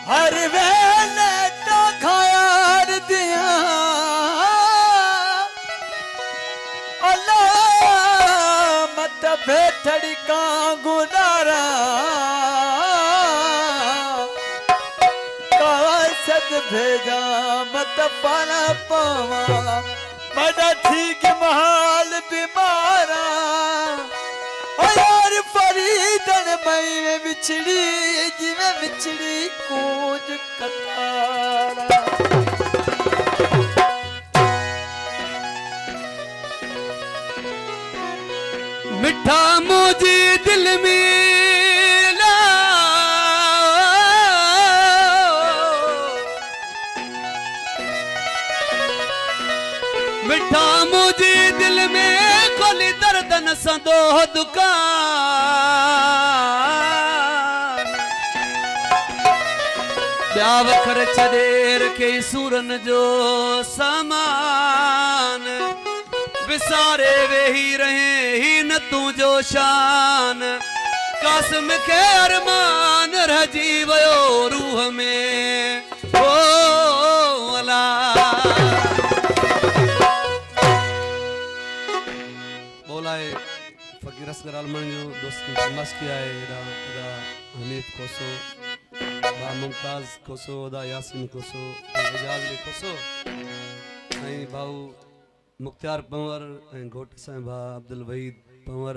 हर वेले तो खायर दिया अल्लाह मत भेठड़ी का गुनारा सद भेजा मत पाना पावा बड़ा ठीक महाल बीमारा ओ यार फरीदन मैं बिछड़ी जिਵੇਂ बिछड़ी कूज कतारा मिठा मुझे दिल में मिठा मुझे दिल में खोली दर्दन संदो दुकान ब्या वखर छडेर के सूरन जो सामान विसारे वे ही रहे ही न तू जो शान कासम के अरमान रजी वयो रूह में ओ अला बोलाए फकीर असगर आलमन जो दोस्त मस किया है दा हनीफ कोसो बा मुमताज कोसो दा यासीन कोसो एजाज ली कोसो आई भाऊ मुख्तार पंवर घोट सां भा अब्दुल वहीद पंवर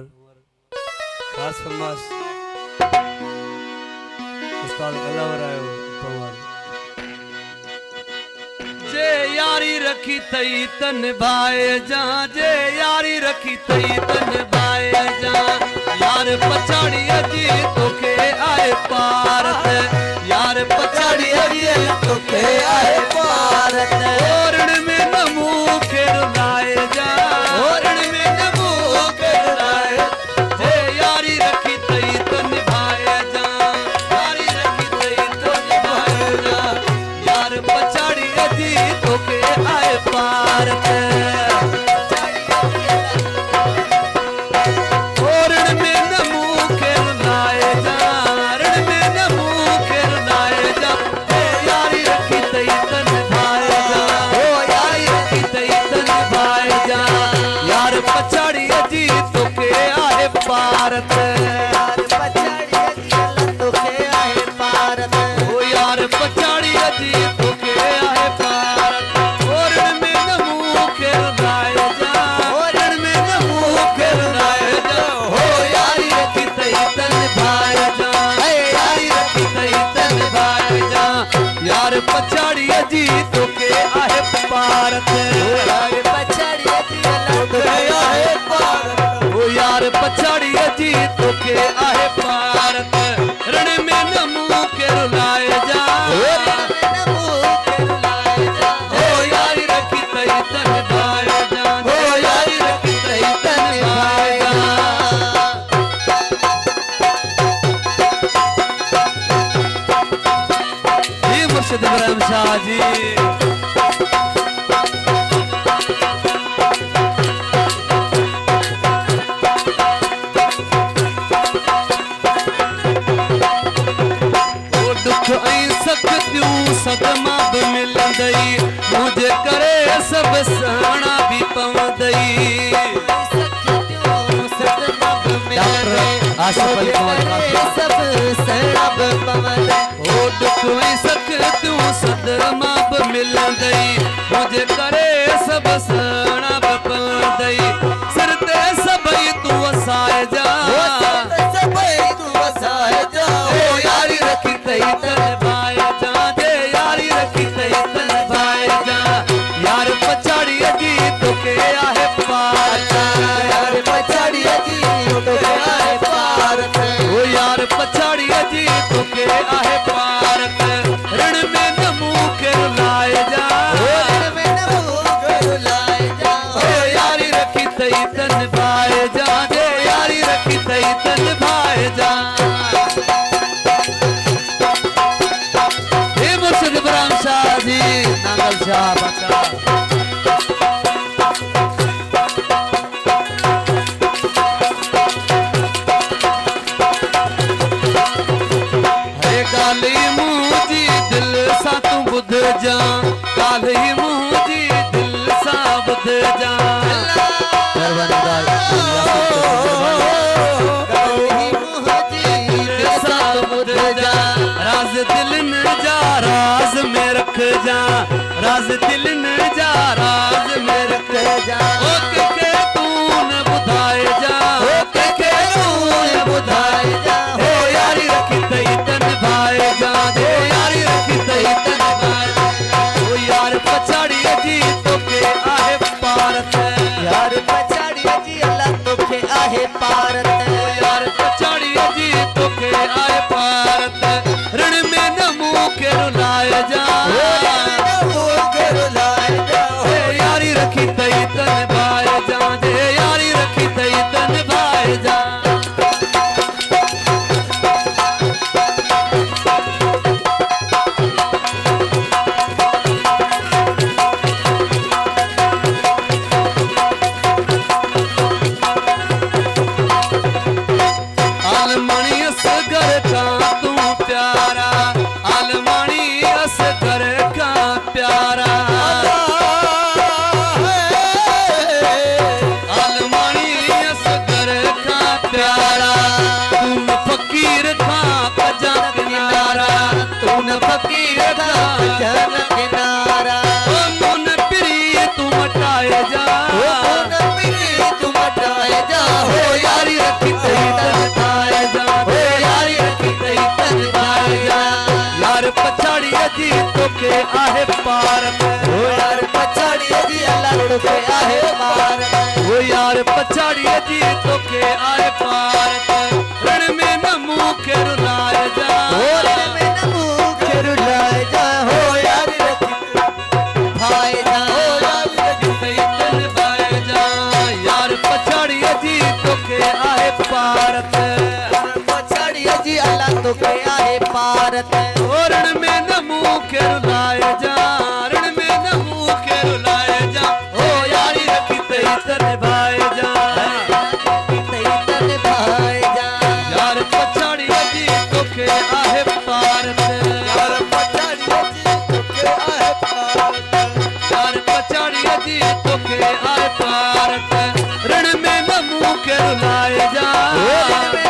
खास फरमाश उस्ताद अलावर आयो पंवर जे यारी रखी तई तन भाए जा जे यारी रखी तई तन भाए जा यार पछाड़ी अजी तोखे आए पारत यार पछाड़ी अजी तोखे आए पारत ओरण में नमू के रुलाए जा ओरण में नमू के रुलाए जे यारी रखी तई तन भाए जा यारी रखी तई तन भाए जा यार पछाड़ी अजी तोखे आए पारत ओरण में नमू के रुलाए जा रण में नमू के रुलाए जा जे यारी रखी तई तन भाए जा ओ यारी रखी तई तन भाए जा यार पछाड़ी अजी तोखे आए पारत यार पछाड़ी अजी तोखे आए पारत ओ यार पछाड़ी अजी तोखे आए पारत ओरण में नमू के रुलाए जा ओरण में नमू के रुलाए जा हो यारी रखी तई तन भाए जा यारी रखी तई तन भाए जा यार पछाड़ी अजी तोखे आए पारत यार पछाड़ी अजी तोखे आए पारत ओ यार पछाड़ी अजी तोखे आए पारत रण में नमू के रुलाए जा रण में नमू के रुलाए जा ओ यारी रखी तई तन भाए जा ओ यारी रखी तई तन भाए जा ये मुर्शिद इब्राहिम शाह जी दुख ऐं सख्तियूं सदमा बि मिलंदई मुझे करे सब सहणा भी पवंदई सब सहणा भी पवंदई ओ दुख ऐं सख्तियूं सदमा बि मिलंदई मुझे करे सब सहणा भी पवंदई सिर ते सभई तूं वसाए जा सभई तूं वसाए जा ओ यारी रखी तई तन भाए जा जे यारी रखी तई तन भाए जा यार पछाड़ी अजी तोखे आहे पारत यार पछाड़ी अजी तोखे आहे पारत ओ यार पछाड़ी अजी तोखे आहे पारत रण में नमू के रुलाए जा रण में नमू के रुलाए जा ओ यारी रखी तई तन भाए जा जे यारी रखी तई तन भाए जा जी नांगल शाह बचा हरे गाली मुझी बुध जा काल ही मुझी दिल सा बुध जा राज दिल न जा राज में रख जा राज दिल न जा राज में रख जा ओ के तून बुधाए जा ओ के तून बुधाए जा हो यारी रखी तई तन भाए जा हो यारी रखी तई तन भाए ओ यार पछाड़ी जी तो के आहे पारत यार पछाड़ी जी अल्लाह तो के आहे पारत ओ यार पछाड़ी जी तो के आहे पारत रण में न मुंह के रुलाए जा यारी रखी तई तन भाए जा जे यारी रखी तई तन भाए जा आलमणी असगर का तू प्यारा आलमणी असगर का प्यारा आलमणी असगर का प्यारा तून फकीर का भजन किनारा तून फकीर का जन किनारा ओ मुन प्रिय तू मटाए जा ओ मेरी तुम हटाए जा हो यारी रखी तई तन भाए जा हो यारी रखी तई तन भाए जा यार पछाड़ी जी तो के आहे पार में ओ यार पछाड़ी जी अल्लाह तो के आहे पारत वो यार पछाड़ी जी तो के आए पार रण में न मुंह के रुलाए जा और में न मुंह के रुलाए जा हो यार रखी भाई जा हो यार रखी तई तन भाए जा यार पछाड़ी जी तो के आए पार पछाड़ी जी अल्लाह तो के आहे पारत रण में न मुंह के रुलाए जा रण में न मुंह के रुलाए जा हो यारी रखी तई तन भाए जा तई तन भाई जा यार पछाड़ी जी तो के आहे पार यार पछाड़ी जी तो के आहे पारत यार पछाड़ी जी तो के आए पार रण में न मुंह के रुलाए जा